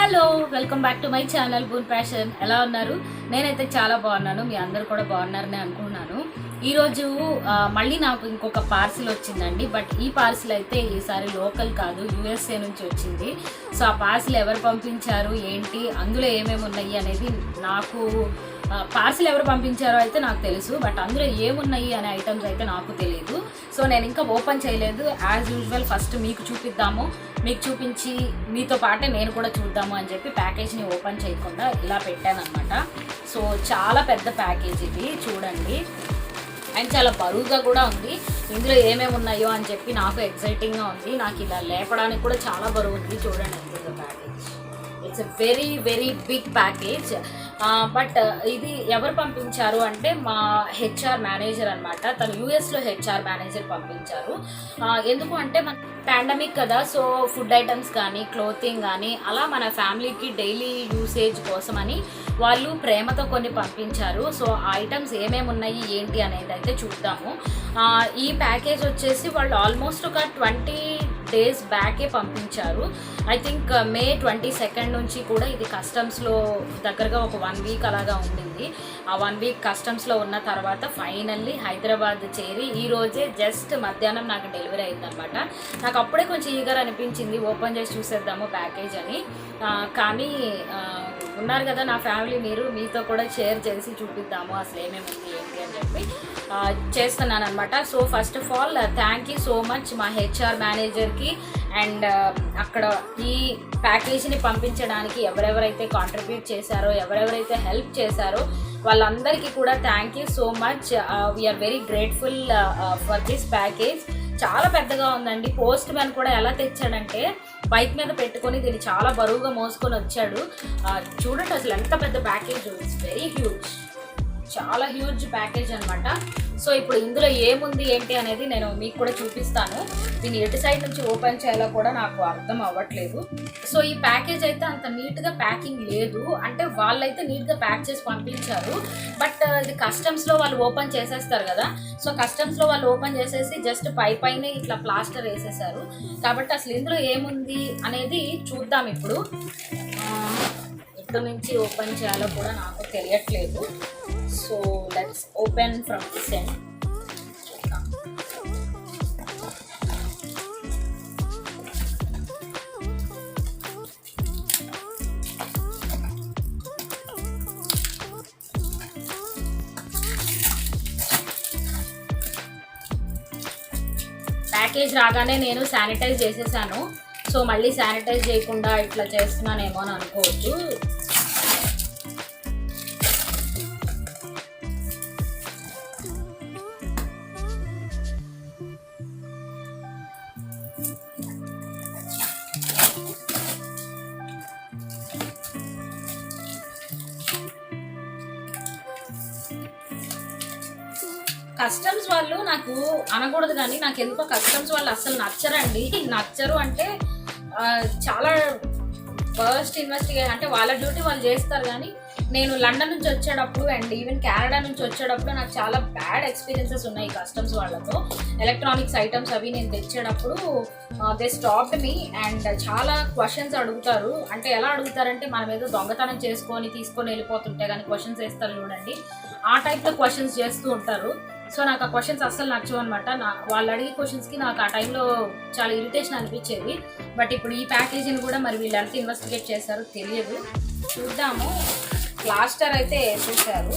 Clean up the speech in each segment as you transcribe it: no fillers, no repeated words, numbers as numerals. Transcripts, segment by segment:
Hello, welcome back to my channel boon fashion. ఎలా ఉన్నారు? నేనైతే చాలా బాగున్నాను. మీ అందరు కూడా బాగున్నారని అనుకున్నాను. ఈరోజు మళ్ళీ నాకు ఇంకొక పార్సిల్ వచ్చిందండి. బట్ ఈ పార్సిల్ అయితే ఈసారి లోకల్ కాదు, యూఎస్ఏ నుంచి వచ్చింది. సో ఆ పార్సిల్ ఎవరు పంపించారు, ఏంటి, అందులో ఏమేమి ఉన్నాయి అనేది నాకు పార్సిల్ ఎవరు పంపించారో అయితే నాకు తెలుసు. బట్ అందులో ఏమున్నాయి అనే ఐటమ్స్ అయితే నాకు తెలియదు. సో నేను ఇంకా ఓపెన్ చేయలేదు. యాజ్ యూజువల్ ఫస్ట్ మీకు చూపిద్దాము, మీకు చూపించి మీతో పాటే నేను కూడా చూద్దాము అని చెప్పి ప్యాకేజ్ని ఓపెన్ చేయకుండా ఇలా పెట్టాను అనమాట. సో చాలా పెద్ద ప్యాకేజ్ ఇది, చూడండి. అండ్ చాలా బరువుగా కూడా ఉంది. ఇందులో ఏమేమి ఉన్నాయో అని చెప్పి నాకు ఎక్సైటింగ్గా ఉంది. నాకు ఇలా లేపడానికి కూడా చాలా బరువు ఉంది. చూడండి ఎంత package. It's a very very big package. But ఇది ఎవరు పంపించారు అంటే మా హెచ్ఆర్ మేనేజర్ అనమాట. తను యూఎస్లో హెచ్ఆర్ మేనేజర్ పంపించారు. ఎందుకు అంటే మన పాండమిక్ కదా, సో ఫుడ్ ఐటమ్స్ కానీ క్లోతింగ్ కానీ అలా మన ఫ్యామిలీకి డైలీ యూసేజ్ కోసమని వాళ్ళు ప్రేమతో కొన్ని పంపించారు. సో ఆ ఐటమ్స్ ఏమేమి ఉన్నాయి ఏంటి అనేది అయితే చూద్దాము. ఈ ప్యాకేజ్ వచ్చేసి వాళ్ళు ఆల్మోస్ట్ ఒక 20 days బ్యాకే పంపించారు. ఐ థింక్ మే 22 నుంచి కూడా ఇది కస్టమ్స్లో దగ్గరగా ఒక 1 week అలాగా ఉండింది. ఆ 1 week కస్టమ్స్లో ఉన్న తర్వాత ఫైనల్లీ హైదరాబాద్ చేరి ఈరోజే జస్ట్ మధ్యాహ్నం నాకు డెలివరీ అయిందనమాట. నాకు అప్పుడే కొంచెం ఈగర్ అనిపించింది, ఓపెన్ చేసి చూసేద్దాము ప్యాకేజ్ అని. కానీ ఉన్నారు కదా నా ఫ్యామిలీ, మీతో కూడా షేర్ చేసి చూపిద్దాము అసలు ఏమేమి ఉంది ఏంటి అని చెప్పి చేస్తున్నాను అనమాట. So first of all thank you so much మా హెచ్ఆర్ మేనేజర్కి. అండ్ అక్కడ ఈ ప్యాకేజీని పంపించడానికి ఎవరెవరైతే కాంట్రిబ్యూట్ చేశారో, ఎవరెవరైతే హెల్ప్ చేశారో వాళ్ళందరికీ కూడా thank you so much. We're very grateful for this package. చాలా పెద్దగా ఉందండి. పోస్ట్ మ్యాన్ కూడా ఎలా తెచ్చాడంటే బైక్ మీద పెట్టుకొని దీన్ని చాలా బరువుగా మోసుకొని వచ్చాడు. చూడండి అసలు ఎంత పెద్ద ప్యాకేజ్. ఇట్స్ వెరీ హ్యూజ్, చాలా హ్యూజ్ ప్యాకేజ్ అనమాట. సో ఇప్పుడు ఇందులో ఏముంది ఏంటి అనేది నేను మీకు కూడా చూపిస్తాను. దీన్ని ఎటు సైడ్ నుంచి ఓపెన్ చేయాలో కూడా నాకు అర్థం అవ్వట్లేదు. సో ఈ ప్యాకేజ్ అయితే అంత నీట్గా ప్యాకింగ్ లేదు, అంటే వాళ్ళైతే నీట్గా ప్యాక్ చేసి పంపించారు. బట్ ఇది కస్టమ్స్లో వాళ్ళు ఓపెన్ చేసేస్తారు కదా, సో కస్టమ్స్లో వాళ్ళు ఓపెన్ చేసేసి జస్ట్ పైనే ఇట్లా ప్లాస్టర్ వేసేసారు. కాబట్టి అసలు ఇందులో ఏముంది అనేది చూద్దాం ఇప్పుడు. ఎటు నుంచి ఓపెన్ చేయాలో కూడా నాకు తెలియట్లేదు. So let's open from this end. Package రాగానే నేను శానిటైజ్ చేసేసాను. సో మళ్ళీ శానిటైజ్ చేయకుండా ఇట్లా చేస్తున్నానేమో అని అనుకోవచ్చు. కస్టమ్స్ వాళ్ళు నాకు అనకూడదు కానీ నాకు ఎందుకో కస్టమ్స్ వాళ్ళు అసలు నచ్చరండి. నచ్చరు అంటే చాలా ఫస్ట్ ఇన్వెస్టిగేషన్ అంటే వాళ్ళ డ్యూటీ వాళ్ళు చేస్తారు. కానీ నేను లండన్ నుంచి వచ్చేటప్పుడు అండ్ ఈవెన్ కెనడా నుంచి వచ్చేటప్పుడు నాకు చాలా బ్యాడ్ ఎక్స్పీరియన్సెస్ ఉన్నాయి కస్టమ్స్ వాళ్ళతో. ఎలక్ట్రానిక్స్ ఐటమ్స్ అవి నేను తెచ్చేటప్పుడు దే స్టాప్డ్ మీ అండ్ చాలా క్వశ్చన్స్ అడుగుతారు. అంటే ఎలా అడుగుతారంటే మనం ఏదో దొంగతనం తీసుకొని వెళ్ళిపోతుంటే కానీ క్వశ్చన్స్ వేస్తారు చూడండి, ఆ టైప్లో క్వశ్చన్స్ చేస్తూ ఉంటారు. సో నాకు ఆ క్వశ్చన్స్ అస్సలు నచ్చవు అనమాట. వాళ్ళు అడిగే క్వశ్చన్స్కి నాకు ఆ టైంలో చాలా ఇరిటేషన్ అనిపించేది. బట్ ఇప్పుడు ఈ ప్యాకేజీని కూడా మరి వీళ్ళు ఎంత ఇన్వెస్టిగేట్ చేశారో తెలియదు, చూద్దాము. ప్లాస్టర్ అయితే వేసేసారు.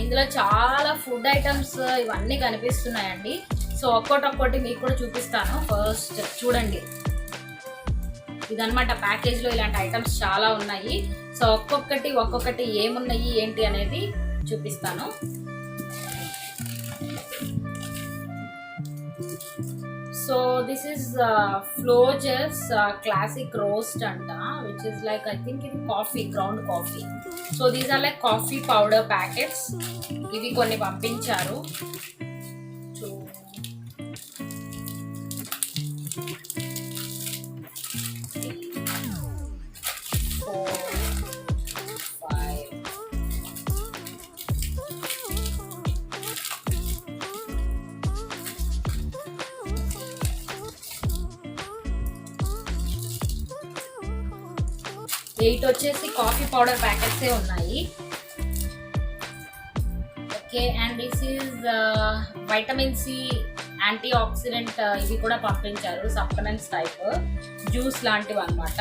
ఇందులో చాలా ఫుడ్ ఐటమ్స్ ఇవన్నీ కనిపిస్తున్నాయండి. సో ఒక్కొక్కటి మీకు కూడా చూపిస్తాను. ఫస్ట్ చూడండి, ఇదనమాట ప్యాకేజ్లో ఇలాంటి ఐటమ్స్ చాలా ఉన్నాయి. సో ఒక్కొక్కటి ఏమున్నాయి ఏంటి అనేది చూపిస్తాను. So this is Floja's classic roast anta, which is like I think it's coffee, ground coffee. So these are like coffee powder packets. Ivi konni pampincharu. 8 వచ్చేసి కాఫీ పౌడర్ ప్యాకెట్సే ఉన్నాయి. Okay, and this is vitamin C antioxidant ఇవి కూడా పంపించారు, supplements type juice లాంటివి అనమాట.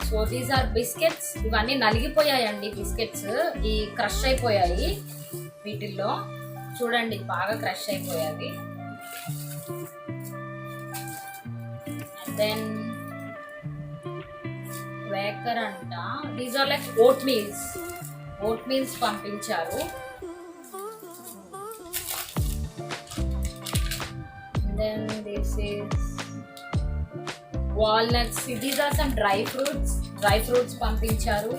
So these are biscuits. ఇవన్నీ నలిగిపోయాయండి బిస్కెట్స్, ఈ క్రష్ అయిపోయాయి వీటిల్లో. చూడండి బాగా క్రష్ అయిపోయాయి. దెన్ వేకర్ అంట. These are like oat meals పంపించారు. Then this is walnuts. These are some dry fruits పంపించారు.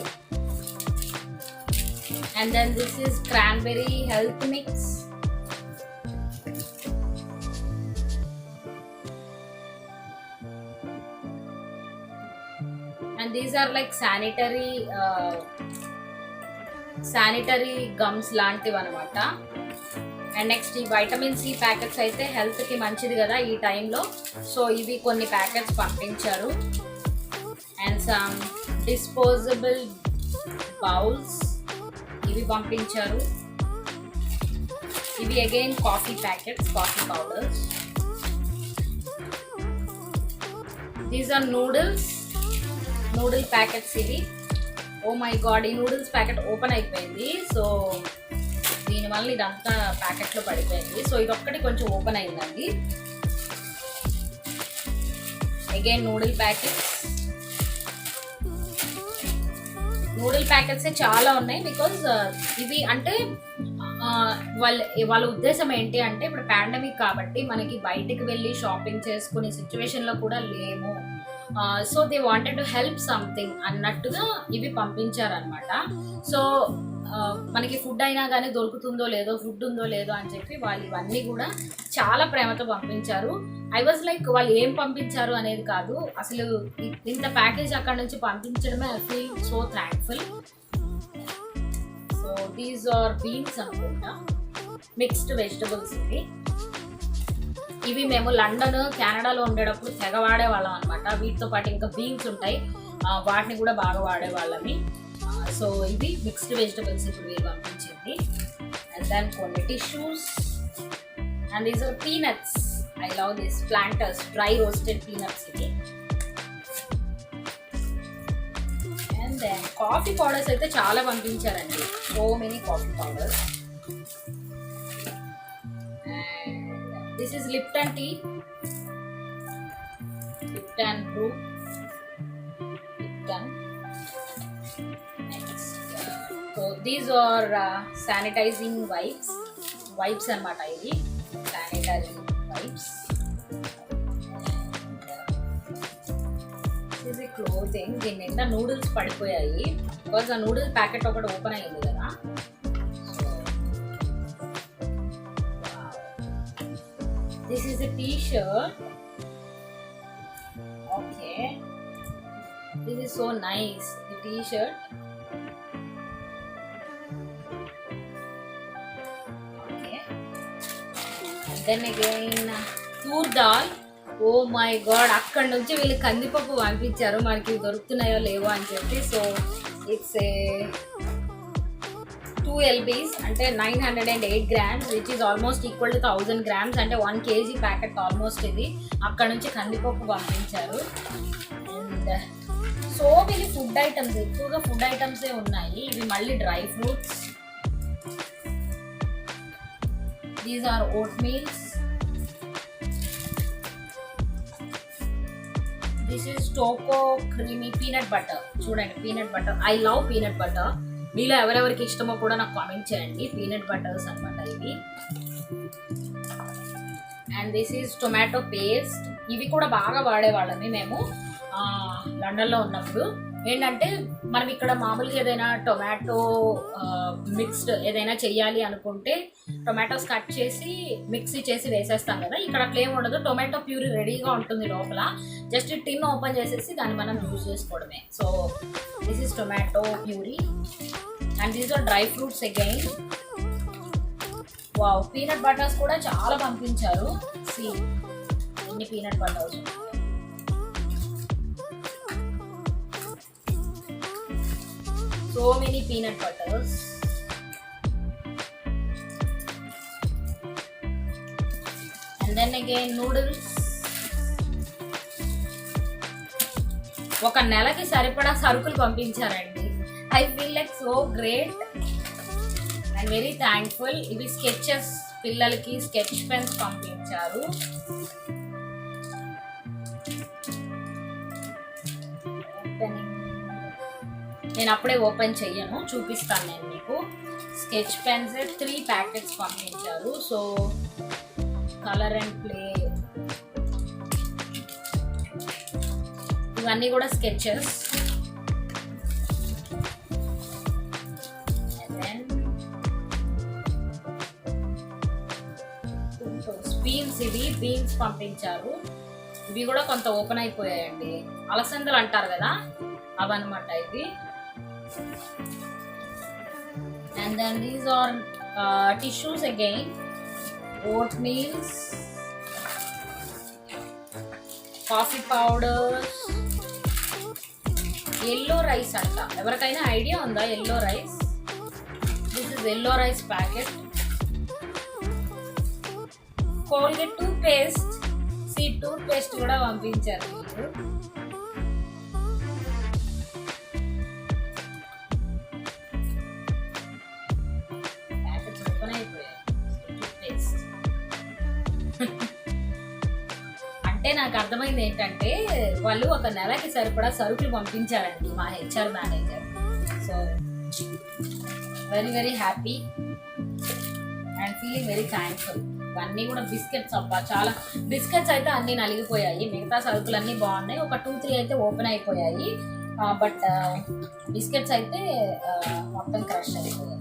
And then this is cranberry health mix. And these are like sanitary gums లాంటివి అనమాట. అండ్ నెక్స్ట్ ఈ vitamin C packets అయితే హెల్త్కి మంచిది కదా ఈ టైంలో. సో ఇవి కొన్ని ప్యాకెట్స్ పంపించారు. అండ్ సమ్ డిస్పోజబుల్ బౌల్స్ ఇవి పంపించారు. ఇవి again coffee packets, coffee powders. These are noodle packets ఇవి. ఓ మై గాడ్, ఈ నూడిల్స్ ప్యాకెట్ ఓపెన్ అయిపోయింది. సో దీనివల్ల ఇదంతా ప్యాకెట్లో పడిపోయింది. సో ఇది ఒక్కటి కొంచెం ఓపెన్ అయిందండి. అగైన్ నూడిల్ ప్యాకెట్స్ చాలా ఉన్నాయి. బికాజ్ ఇవి అంటే వాళ్ళ ఉద్దేశం ఏంటి అంటే, ఇప్పుడు పాండమిక్ కాబట్టి మనకి బయటికి వెళ్ళి షాపింగ్ చేసుకునే సిచ్యువేషన్లో కూడా లేము. So they wanted to help something అన్నట్టుగా ఇవి పంపించారనమాట. సో మనకి ఫుడ్ అయినా కానీ దొరుకుతుందో లేదో, ఫుడ్ ఉందో లేదో అని చెప్పి వాళ్ళు ఇవన్నీ కూడా చాలా ప్రేమతో పంపించారు. ఐ వాజ్ లైక్ వాళ్ళు ఏం పంపించారు అనేది కాదు, అసలు ఇంత ప్యాకేజ్ అక్కడ నుంచి పంపించడమే I feel so thankful. So these are beans అనుకుంటా, మిక్స్డ్ వెజిటబుల్స్. ఇవి మేము లండన్, కెనడాలో ఉండేటప్పుడు తెగ వాడేవాళ్ళం అనమాట. వీటితో పాటు ఇంకా బీన్స్ ఉంటాయి, వాటిని కూడా బాగా వాడేవాళ్ళమి. సో ఇవి మిక్స్డ్ వెజిటబుల్స్ ఇప్పుడు వీళ్ళు పంపించింది. అండ్ దెన్ కొన్ని tissues. And these are peanuts. I love this Planters, dry roasted peanuts ఇది. అండ్ దెన్ కాఫీ పౌడర్స్ అయితే చాలా పంపించారండి, so many coffee powders. This is Lipton tea, Lipton brew, Lipton. Next, so these are sanitizing wipes anamata. Ivi sanitizing wipes. This is clothing. Dinenta noodles padipoyayi because a noodle packet okati open ayindi kada. This is a t-shirt. Okay. This is so nice. The t-shirt. Okay. And then again, tur dal. Oh my god. అక్కడ నుంచి వీళ్ళు కందిపప్పు పంపించారు, మనకి దొరుకుతున్నాయో లేవో అని చెప్పి. So it's a 2 lbs అంటే 908 grams, which is almost equal to 1000 grams అంటే 1 kg ప్యాకెట్ ఆల్మోస్ట్. ఇది అక్కడ నుంచి కందిపప్పు పంపించారు. And so many food items, ఎక్కువగా ఫుడ్ ఐటమ్సే ఉన్నాయి. ఇవి మళ్ళీ dry fruits. These are oat meals. This is toco creamy peanut butter. చూడండి peanut butter, I love peanut butter. మీలో ఎవరెవరికి ఇష్టమో కూడా నాకు కామెంట్ చేయండి. పీనట్ బటర్స్ అనమాట ఇవి. And this is tomato paste. ఇవి కూడా బాగా వాడేవాళ్ళమి మేము లండన్లో ఉన్నప్పుడు. ఏంటంటే మనం ఇక్కడ మామూలుగా ఏదైనా టొమాటో మిక్స్డ్ ఏదైనా చెయ్యాలి అనుకుంటే టొమాటోస్ కట్ చేసి మిక్సీ చేసి వేసేస్తాం కదా. ఇక్కడ అట్లా ఏమి ఉండదు, టొమాటో ప్యూరీ రెడీగా ఉంటుంది లోపల. జస్ట్ టిన్ ఓపెన్ చేసేసి దాన్ని మనం యూజ్ చేసుకోవడమే. So this is tomato puree. And these are dry fruits again. Wow, peanut butters కూడా చాలా పంపించారు. సీ ఎన్ని peanut butters. So many peanut butters. And then again noodles. ఒక నెలకి సరిపడా సరుకులు పంపించారండి. I feel like so great and very thankful. ఇవి స్కెచెస్, పిల్లలకి స్కెచ్ పెన్స్ పంపించారు. నేను అప్పుడే ఓపెన్ చెయ్యను, చూపిస్తాను నేను మీకు. స్కెచ్ పెన్స్ 3 ప్యాకెట్స్ పంపించారు. సో కలర్ అండ్ ప్లే, ఇవన్నీ కూడా స్కెచెస్. బీన్స్, ఇవి బీన్స్ పంపించారు. ఇవి కూడా కొంత ఓపెన్ అయిపోయాయండి. అలసందలు అంటారు కదా, అవన్నమాట ఇవి. And then these are tissues again, oat meals, coffee powders, yellow rice అంట. ఎవరికైనా ఐడియా ఉందా yellow rice? This is yellow rice packet. Colgate toothpaste, toothpaste కూడా పంపించారు మీకు. అంటే నాకు అర్థమైంది ఏంటంటే వాళ్ళు ఒక నెలకి సరిపడా సరుకులు పంపించారండి మా HR manager. So very very happy and feeling very thankful. ఇవన్నీ కూడా బిస్కెట్స్. అబ్బా, చాలా బిస్కెట్స్ అయితే అన్నీ నలిగిపోయాయి. మిగతా సరుకులు అన్నీ బాగున్నాయి. ఒక 2-3 అయితే ఓపెన్ అయిపోయాయి. బట్ బిస్కెట్స్ అయితే మొత్తం క్రష్ అయిపోయాయి.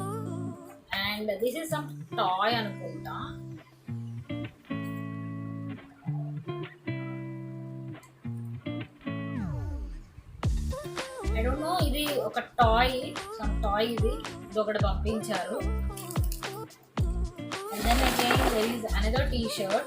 And this is some toy అనుకుంటా. ఐ డోంట్ నో, ఇది ఒక టాయ్, సమ్ టాయ్. ఇది ఒకటి పంపించారు. And then again there is another t-shirt.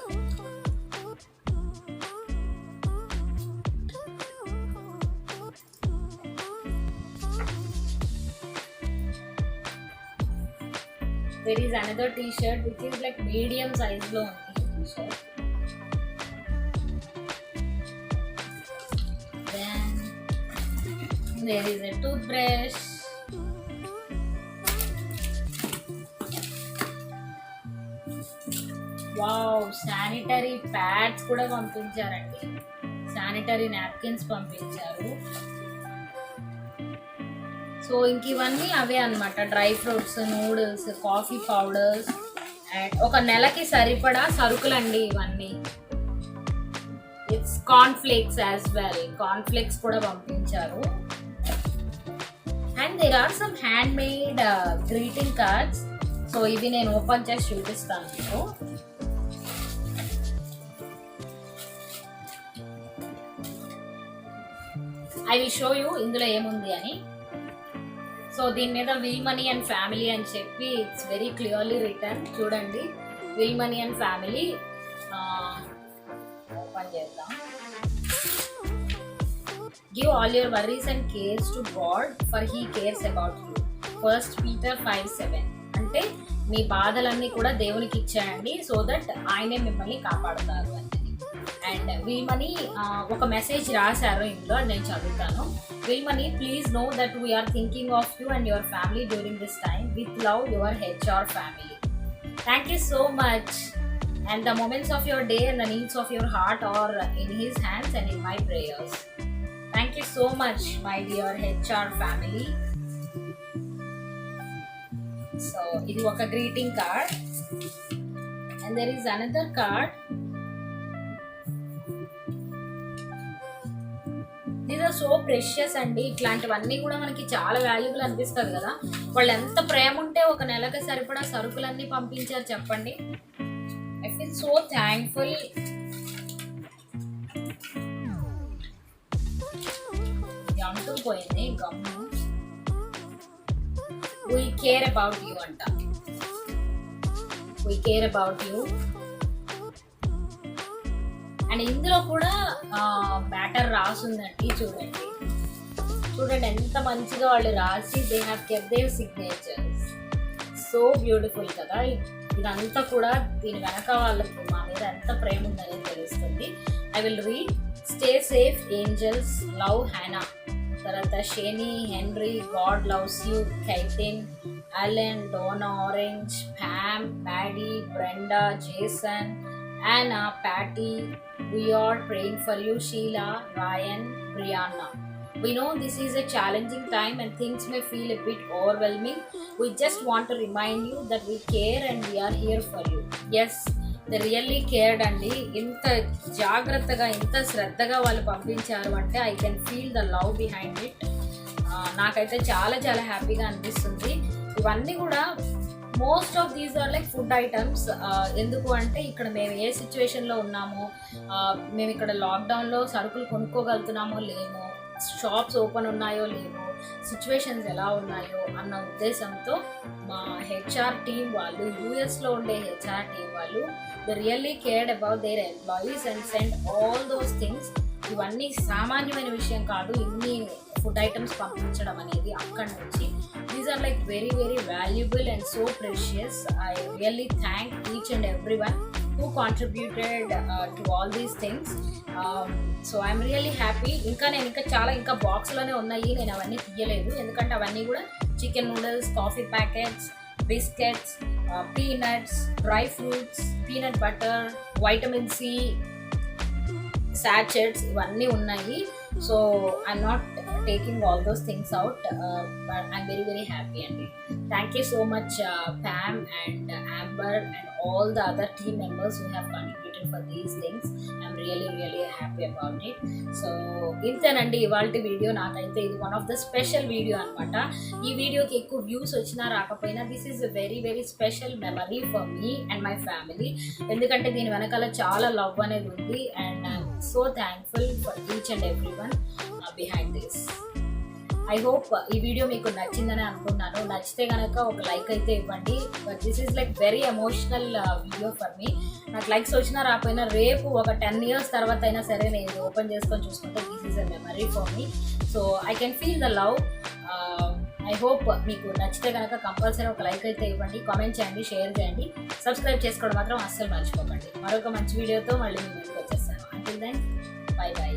There is another t-shirt which is like medium size lo undi t-shirt. Then there is a toothbrush. Wow, sanitary pads కూడా పంపించారండి. Sanitary napkins పంపించారు. So ఇంక ఇవన్నీ అవే అనమాట. Dry fruits, noodles, coffee powders and ఒక నెలకి సరిపడా సరుకులండి ఇవన్నీ. It's corn flakes as well. Corn flakes కూడా పంపించారు. And there are some handmade greeting cards. So ఇవి నేను ఓపెన్ చేసి చూపిస్తాను మీకు. ఐ విల్ షో యూ ఇందులో ఏముంది అని. సో దీని మీద విల్ మనీ అండ్ ఫ్యామిలీ అని చెప్పి ఇట్స్ వెరీ క్లియర్లీ రిటర్న్. చూడండి, will money and family. Open చేద్దాం. Give all your worries and cares to God for He cares about you. 1 Peter 5:7. అంటే మీ బాధలన్నీ కూడా దేవునికి ఇచ్చేయండి, సో దట్ ఆయనే మిమ్మల్ని కాపాడుతారు అని. అండ్ విల్ మనీ ఒక మెసేజ్ రాశారు ఇందులో, నేను చదువుతాను. Will Money, please know that we're thinking of you and your family during this time. With love, your HR family. Thank you so much. And the moments of your day and the needs of your heart are in His hands and in my prayers. Thank you so much, my dear HR family. So, ఇది ఒక greeting card. And there is another card. These are so precious అండి. ఇట్లాంటివన్నీ కూడా మనకి చాలా valuable అనిపిస్తుంది కదా. వాళ్ళు ఎంత ప్రేమ ఉంటే ఒక నెలకి సరిపడా సరుకులన్నీ పంపించారు చెప్పండి. I feel so thankful. అంటూ పోయింది గమ్ము. We care about you అంట. We care about you. And ఇందులో కూడా మ్యాటర్ రాసుందండి, చూడండి. చూడండి ఎంత మంచిగా వాళ్ళు రాసి they have kept their signatures. So beautiful కదా. ఇదంతా కూడా దీని వెనక వాళ్ళకి మా మీద ఎంత ప్రేమ ఉందనేది తెలుస్తుంది. I will read. Stay safe angels, love Hannah. తర్వాత Shaney, Henry, God loves you, Caitlin, Allen, Donna Orange, Pam, Maddie, Brenda, Jason, Anna, Patty, we are praying for you, Sheila, Ryan, Brianna. We know this is a challenging time and things may feel a bit overwhelming. We just want to remind you that we care and we are here for you. Yes, they really cared అండి. ఇంత జాగ్రత్తగా ఇంత శ్రద్ధగా వాళ్ళు పంపించారు అంటే I can feel the love behind it. నాకైతే చాలా చాలా హ్యాపీగా అనిపిస్తుంది. ఇవన్నీ కూడా most of these are like food items. ఎందుకు అంటే ఇక్కడ మేము ఏ సిచ్యువేషన్లో ఉన్నామో, మేము ఇక్కడ లాక్డౌన్లో సరుకులు కొనుక్కోగలుగుతున్నామో లేమో, షాప్స్ ఓపెన్ ఉన్నాయో లేవో, సిచ్యువేషన్స్ ఎలా ఉన్నాయో అన్న ఉద్దేశంతో మా హెచ్ఆర్ టీం వాళ్ళు, యూఎస్లో ఉండే హెచ్ఆర్ టీం వాళ్ళు they really cared about their employees and send all those things. ఇవన్నీ సామాన్యమైన విషయం కాదు, ఇన్ని ఫుడ్ ఐటమ్స్ పంపించడం అనేది అక్కడి నుంచి. These are like very very valuable and so precious. I really thank each and every one who contributed to all these things. So I'm really happy. నేను ఇంకా బాక్స్లోనే ఉన్నాయి, నేను అవన్నీ తీయలేదు ఎందుకంటే అవన్నీ కూడా chicken noodles, coffee packets, biscuits, peanuts, dry fruits, peanut butter, vitamin C sachets ఇవన్నీ ఉన్నాయి. So I'm not taking all those things out, but I'm very very happy అండి. Thank you so much Pam and Amber and all the other team members who have contributed for these things. I'm really really happy about it. So ఇంతేనండి ఇవాల్టి video. నాకైతే ఇది one of the special video అనమాట. ఈ వీడియోకి ఎక్కువ views వచ్చినా రాకపోయినా this is a very very special memory for me and my family. ఎందుకంటే దీని వెనకాల చాలా లవ్ అనేది ఉంది and I'm so thankful for each and every one behind this. I hope ఈ వీడియో మీకు నచ్చిందని అనుకున్నాను. నచ్చితే కనుక ఒక లైక్ అయితే ఇవ్వండి. But this is like very emotional video for me. నాకు లైక్స్ వచ్చినా రాకపోయినా రేపు ఒక 10 years తర్వాత అయినా సరే నేను ఓపెన్ చేసుకొని చూసుకుంటే this is a memory for me. So I can feel the love. I hope మీకు నచ్చితే కనుక కంపల్సరీ ఒక లైక్ అయితే ఇవ్వండి, కామెంట్ చేయండి, షేర్ చేయండి, సబ్స్క్రైబ్ చేసుకోవడం మాత్రం అస్సలు మర్చిపోకండి. మరొక మంచి వీడియోతో మళ్ళీ మీ ముందుకు వచ్చేస్తాను. Until then bye by.